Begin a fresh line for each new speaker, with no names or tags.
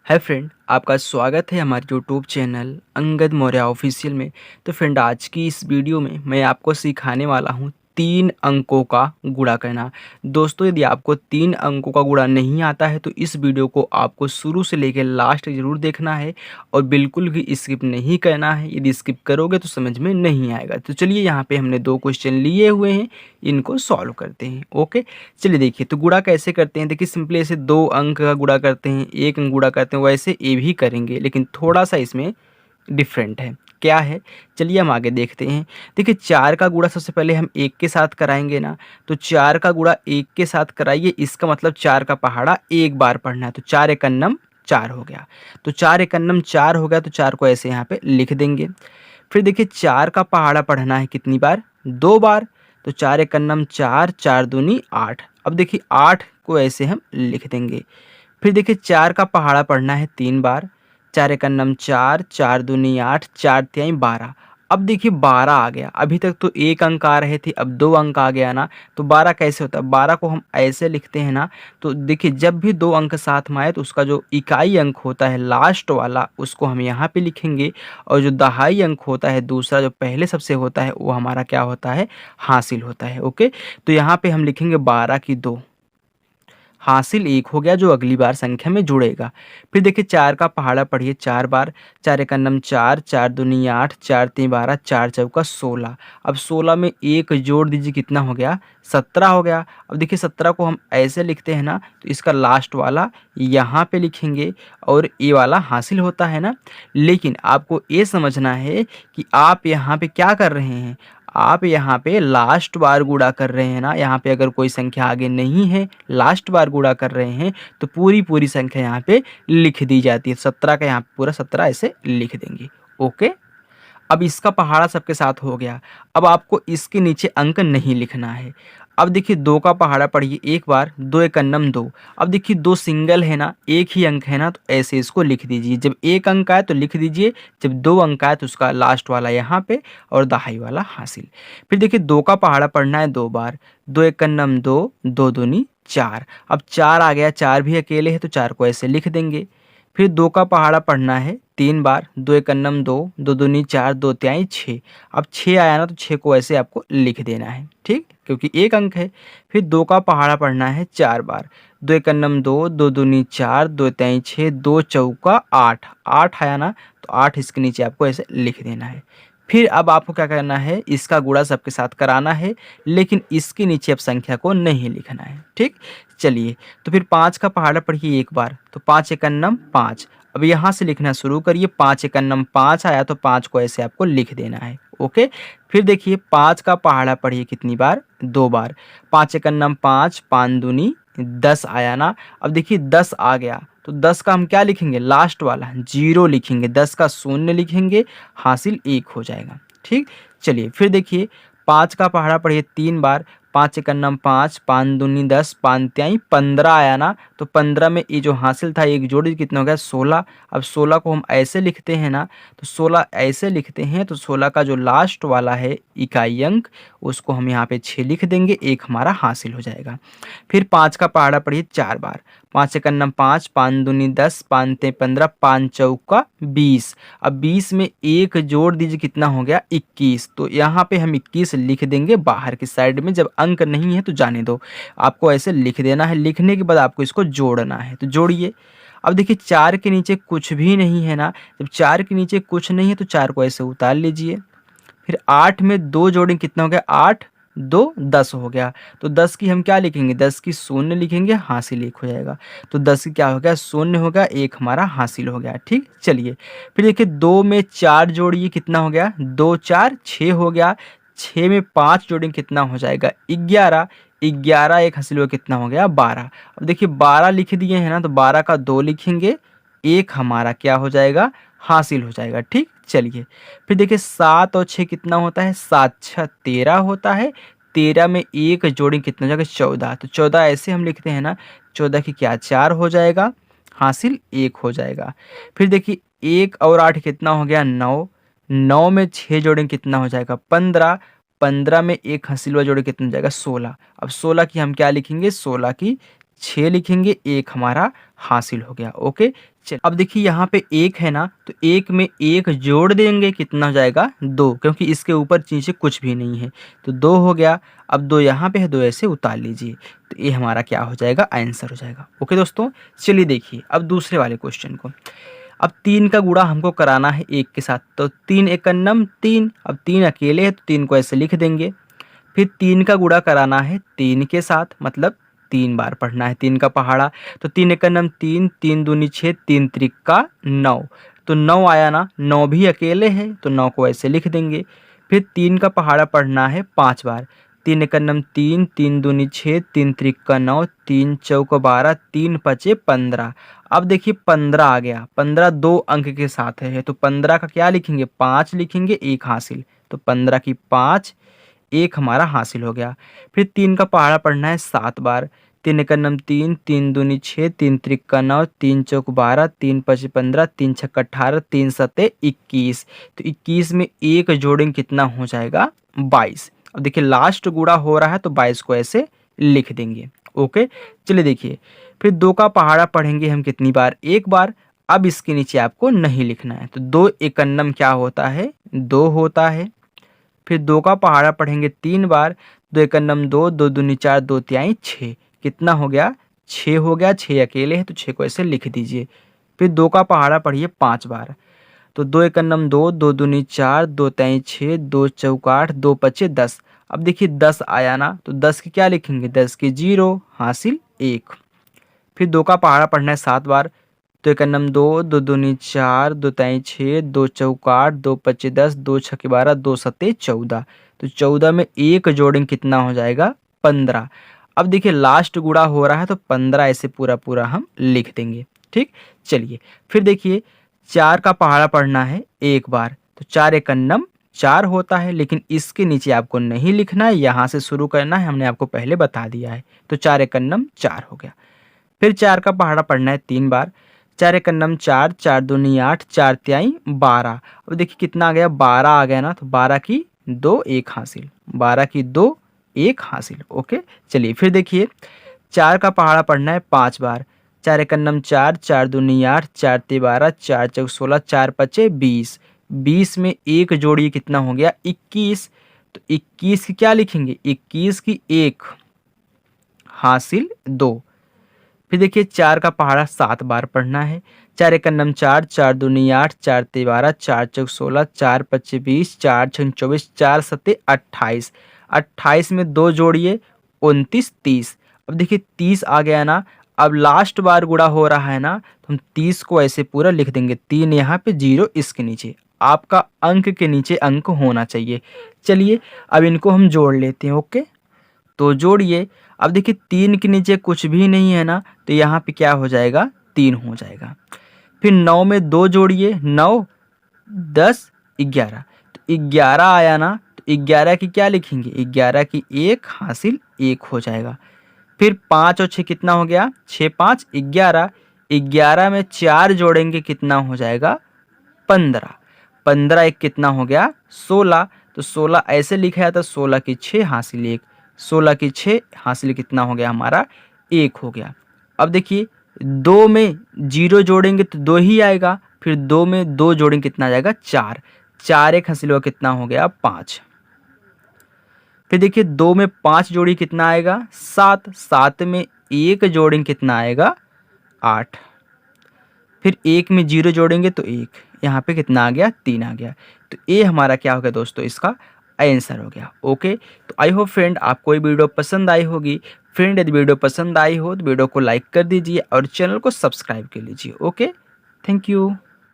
Hi friend, आपका स्वागत है हमारे YouTube channel Angad Maurya official में। तो फ्रेंड, आज की इस वीडियो में मैं आपको सिखाने वाला हूँ 3 अंकों का गुणा करना। दोस्तों, यदि आपको 3 अंकों का गुणा नहीं आता है तो इस वीडियो को आपको शुरू से लेकर लास्ट तक जरूर देखना है और बिल्कुल भी स्किप नहीं करना है। यदि स्किप करोगे तो समझ में नहीं आएगा। तो चलिए, यहाँ पे हमने 2 क्वेश्चन लिए हुए हैं, इनको सॉल्व करते हैं। ओके, चलिए देखिए, तो गुणा कैसे करते हैं। देखिए, सिंपली ऐसे 2 अंक का गुणा करते हैं, 1 अंक गुणा करते हैं, वैसे ये भी करेंगे, लेकिन थोड़ा सा इसमें डिफरेंट है। क्या है, चलिए हम आगे देखते हैं। देखिए, 4 का गुणा सबसे पहले हम 1 के साथ कराएंगे ना, तो 4 का गुणा 1 के साथ कराइए, इसका मतलब 4 का पहाड़ा एक बार पढ़ना है। तो 4 एकन्नम 4 हो गया। तो 4 एकन्नम 4 हो गया, तो 4 को ऐसे यहाँ पे लिख देंगे। फिर देखिए, 4 का पहाड़ा पढ़ना है कितनी बार, 2 बार। तो 4 एकन्नम 4, 4 दूनी 8। अब देखिए, 8 को ऐसे हम लिख देंगे। फिर देखिए, 4 का पहाड़ा पढ़ना है 3 बार। 4 एकन्नम 4, 4 दूनी 8, 4 तिहाई 12। अब देखिए, 12 आ गया। अभी तक तो 1 अंक आ रहे थे, अब 2 अंक आ गया ना। तो 12 कैसे होता है, 12 को हम ऐसे लिखते हैं ना। तो देखिए, जब भी 2 अंक साथ में आए तो उसका जो इकाई अंक होता है लास्ट वाला, उसको हम यहाँ पे लिखेंगे। और जो दहाई अंक होता है दूसरा, जो पहले सबसे होता है, वो हमारा क्या होता है, हासिल होता है। ओके, तो यहाँ पे हम लिखेंगे 12 की 2, हासिल 1 हो गया, जो अगली बार संख्या में जुड़ेगा। फिर देखिए, 4 का पहाड़ा पढ़िए 4 बार। 4 एकन्नम 4, 4 दूनी 8, 4 तीन 12, 4 चौका 16। अब 16 में 1 जोड़ दीजिए, कितना हो गया, 17 हो गया। अब देखिए, 17 को हम ऐसे लिखते हैं ना, तो इसका लास्ट वाला यहाँ पे लिखेंगे और ये वाला हासिल होता है ना। लेकिन आपको ये समझना है कि आप यहाँ पे क्या कर रहे हैं, आप यहाँ पे लास्ट बार गुणा कर रहे हैं ना। यहाँ पे अगर कोई संख्या आगे नहीं है, लास्ट बार गुणा कर रहे हैं, तो पूरी पूरी संख्या यहाँ पे लिख दी जाती है। 17 का यहाँ पे पूरा 17 ऐसे लिख देंगे। ओके, अब इसका पहाड़ा सबके साथ हो गया। अब आपको इसके नीचे अंक नहीं लिखना है। अब देखिए, 2 का पहाड़ा पढ़िए 1 बार। 2 एकन्नम 2। अब देखिए, 2 सिंगल है ना, एक ही अंक है ना, तो ऐसे इसको लिख दीजिए। जब 1 अंक आए तो लिख दीजिए, जब 2 अंक आए तो उसका लास्ट वाला यहाँ पे और दहाई वाला हासिल। फिर देखिए, 2 का पहाड़ा पढ़ना है 2 बार। 2 एकन्नम 2, 2 दूनी 4। अब 4 आ गया, 4 भी अकेले है तो 4 को ऐसे लिख देंगे। फिर 2 का पहाड़ा पढ़ना है 3 बार। 2 एकन्नम 2, 2 दूनी 4, 2 तिहाई 6। अब 6 आया ना, तो 6 को ऐसे आपको लिख देना है, ठीक, क्योंकि 1 अंक है। फिर 2 का पहाड़ा पढ़ना है 4 बार। 2 एकन्नम 2, 2 दूनी 4, 2 तिहाई 6, 2 चौका 8। 8 आया ना, तो 8 इसके नीचे आपको ऐसे लिख देना है। फिर अब आपको क्या करना है, इसका गुणा सबके साथ कराना है, लेकिन इसके नीचे अब संख्या को नहीं लिखना है, ठीक। चलिए, तो फिर 5 का पहाड़ा पढ़िए 1 बार। तो 5 एकन्नम 5। अब यहाँ से लिखना शुरू करिए। 5 एकन्नम 5 आया, तो 5 को ऐसे आपको लिख देना है। ओके, फिर देखिए, 5 का पहाड़ा पढ़िए कितनी बार, 2 बार। 5 एकन्नम 5, 5 दूनी 10 आया ना। अब देखिए, 10 आ गया, तो 10 का हम क्या लिखेंगे, लास्ट वाला 0 लिखेंगे। 10 का शून्य लिखेंगे, हासिल 1 हो जाएगा, ठीक। चलिए, फिर देखिए, 5 का पहाड़ा पढ़िए 3 बार। 5 एकन्नम 5, 5 दूनी 10, 5 तिहाई 15 आया ना। तो 15 में ये जो हासिल था, एक जोड़ी कितना हो गया, 16। अब 16 को हम ऐसे लिखते हैं ना, तो 16 ऐसे लिखते हैं, तो 16 का जो लास्ट वाला है इकाई अंक, उसको हम यहाँ पे 6 लिख देंगे, 1 हमारा हासिल हो जाएगा। फिर 5 का पहाड़ा पढ़िए 4 बार। 5 एकन्नम 5, 5 दूनी 10, 5 तिहाई 15, 5 चौका 20। अब 20 में 1 जोड़ दीजिए, कितना हो गया, 21। तो यहाँ पे हम 21 लिख देंगे बाहर की साइड में। जब अंक नहीं है तो जाने दो, आपको ऐसे लिख देना है। लिखने के बाद आपको इसको जोड़ना है, तो जोड़िए। अब देखिए, 4 के नीचे कुछ भी नहीं है ना। जब 4 के नीचे कुछ नहीं है तो 4 को ऐसे उतार लीजिए। फिर 8 में 2 जोड़ें, कितना हो गया, 8 2 10 हो गया। तो 10 की हम क्या लिखेंगे, 10 की शून्य लिखेंगे, हासिल 1 हो जाएगा। तो 10 की क्या हो गया, शून्य हो गया, 1 हमारा हासिल हो गया, ठीक। चलिए, फिर देखिए, 2 में 4 जोड़िए, कितना हो गया, 2 4 6 हो गया। 6 में 5 जोड़ें, कितना हो जाएगा, 11। 11 एक हासिल हुआ, कितना हो गया, 12। अब देखिए, 12 लिख दिए हैं ना, तो 12 का 2 लिखेंगे, 1 हमारा क्या हो जाएगा, हासिल हो जाएगा, ठीक। चलिए, फिर देखिए, 7 और 6 कितना होता है, 7 6 13 होता है। 13 में 1 जोड़ें, कितना हो जाएगा, 14। तो 14 ऐसे हम लिखते हैं ना, 14 की क्या 4 हो जाएगा, हासिल 1 हो जाएगा। फिर देखिए, 1 और 8 कितना हो गया, 9। 9 में 6 जोड़ें, कितना हो जाएगा, 15। 15 में 1 हासिल जोड़े, कितना हो जाएगा, 16। अब 16 की हम क्या लिखेंगे, 16 की 6 लिखेंगे, 1 हमारा हासिल हो गया। ओके, चल अब देखिए यहाँ पे एक है ना, तो एक में एक जोड़ देंगे, कितना हो जाएगा 2, क्योंकि इसके ऊपर नीचे कुछ भी नहीं है, तो 2 हो गया। अब 2 यहाँ पे है, 2 ऐसे उतार लीजिए, तो ये हमारा क्या हो जाएगा, आंसर हो जाएगा। ओके दोस्तों, चलिए देखिए अब दूसरे वाले क्वेश्चन को। अब 3 का गुणा हमको कराना है 1 के साथ, तो 3 एकन्नम 3, अब 3 अकेले है तो 3 को ऐसे लिख देंगे। फिर 3 का गुणा कराना है 3 के साथ, मतलब 3 बार पढ़ना है 3 का पहाड़ा, तो 3 एकन्नम 3, 3 दूनी 6, 3 त्रिका 9, तो 9 आया ना, 9 भी अकेले है तो 9 को ऐसे लिख देंगे। फिर 3 का पहाड़ा पढ़ना है 5 बार, 3 एकन्नम 3, 3 दूनी 6, 3 त्रिका 9, 3 चौक 12, 3 पचे 15। अब देखिए 15 आ गया, 15 2 अंक के साथ है, तो 15 का क्या लिखेंगे, 5 लिखेंगे, 1 हासिल, तो 15 की 5, 1 हमारा हासिल हो गया। फिर 3 का पहाड़ा पढ़ना है 7 बार, 3 एकन्नम 3, 3 दूनी 6, 3 त्रिका 9, 3 चौक 12, 3 पचे 15, 3 छक्का 18, 3 सते 21, तो 21 में 1 जोड़ेंगे, कितना हो जाएगा 22। अब देखिए लास्ट गुणा हो रहा है तो 22 को ऐसे लिख देंगे। ओके, चलिए देखिए फिर 2 का पहाड़ा पढ़ेंगे हम कितनी बार, 1 बार। अब इसके नीचे आपको नहीं लिखना है, तो 2 एकन्नम क्या होता है, 2 होता है। फिर 2 का पहाड़ा पढ़ेंगे 3 बार, 2 एकन्नम 2, 2 दूनी 4, 2 तिहाई 6, कितना हो गया 6 हो गया, 6 अकेले है तो 6 को ऐसे लिख दीजिए। फिर 2 का पहाड़ा पढ़िए 5 बार, तो 2 एकन्नम 2, 2 दूनी 4, 2 तिहाई 6, 2 चौक 8, 2 पचे 10। अब देखिए 10 आया ना, तो 10 की क्या लिखेंगे, 10 की 0 हासिल 1। फिर 2 का पहाड़ा पढ़ना है 7 बार, तो एकन्नम 2, 2 दूनी 4, 2 तिहाई 6, 2 चौक 8, 2 पचे 10, 2 छक्के 12, 2 सते 14, तो 14 में 1 जोड़ेंगे, कितना हो जाएगा 15। अब देखिए लास्ट गुणा हो रहा है तो 15 ऐसे पूरा पूरा हम लिख देंगे। ठीक, चलिए फिर देखिए 4 का पहाड़ा पढ़ना है 1 बार, तो 4 एकन्नम 4 होता है, लेकिन इसके नीचे आपको नहीं लिखना है, यहाँ से शुरू करना है, हमने आपको पहले बता दिया है, तो 4 एकन्नम 4 हो गया। फिर 4 का पहाड़ा पढ़ना है 3 बार, 4 एकन्नम 4, 4 दूनी 8, 4 तिहाई 12। अब देखिए कितना आ गया, 12 आ गया ना, तो 12 की 2 1 हासिल, 12 की 2 1 हासिल। ओके, चलिए फिर देखिए 4 का पहाड़ा पढ़ना है 5 बार, 4 एकन्नम 4, 4 दूनी 8, 4 ती 12, 4 चौक 16, 4 पचे 20, 20 में 1 जोड़िए, कितना हो गया 21, तो 21 की क्या लिखेंगे, 21 की 1 हासिल 2। फिर देखिए 4 का पहाड़ा 7 बार पढ़ना है, 4 एकन्नम 4, 4 दूनी 8, 4 ती 12, 4 चौक 16, 4 पचे 20, 4 छक 24, 4 सते 28, 28 में 2 जोड़िए 29 30। अब देखिए 30 आ गया ना, अब लास्ट बार गुणा हो रहा है ना, तो हम 30 को ऐसे पूरा लिख देंगे, 3 यहाँ पे 0 इसके नीचे, आपका अंक के नीचे अंक होना चाहिए। चलिए अब इनको हम जोड़ लेते हैं। ओके, तो जोड़िए। अब देखिए 3 के नीचे कुछ भी नहीं है ना, तो यहाँ पे क्या हो जाएगा, 3 हो जाएगा। फिर 9 में 2 जोड़िए, 9 10 11, तो 11 आया ना, तो 11 की क्या लिखेंगे, 11 की 1 हासिल 1 हो जाएगा। फिर 5 और 6 कितना हो गया, 6 5 11, 11 में 4 जोड़ेंगे, कितना हो जाएगा 15, 15 एक कितना हो गया 16, तो 16 ऐसे लिखा जाता, 16 की 6 हासिल 1, 16 की 6 हासिल कितना हो गया हमारा 1 हो गया। अब देखिए 2 में 0 जोड़ेंगे तो 2 ही आएगा, फिर 2 में 2 जोड़ेंगे कितना आ जाएगा 4, 4 एक हासिल हुआ, कितना हो गया 5। फिर देखिए 2 में 5 जोड़ी कितना आएगा 7, 7 में 1 जोड़ेंगे कितना आएगा 8, फिर 1 में 0 जोड़ेंगे तो 1, यहाँ पे कितना आ गया 3 आ गया, तो ये हमारा क्या हो गया दोस्तों, इसका आंसर हो गया। ओके, तो आई होप फ्रेंड आपको ये वीडियो पसंद आई होगी। फ्रेंड यदि वीडियो पसंद आई हो तो वीडियो को लाइक कर दीजिए और चैनल को सब्सक्राइब कर लीजिए। Okay, thank you.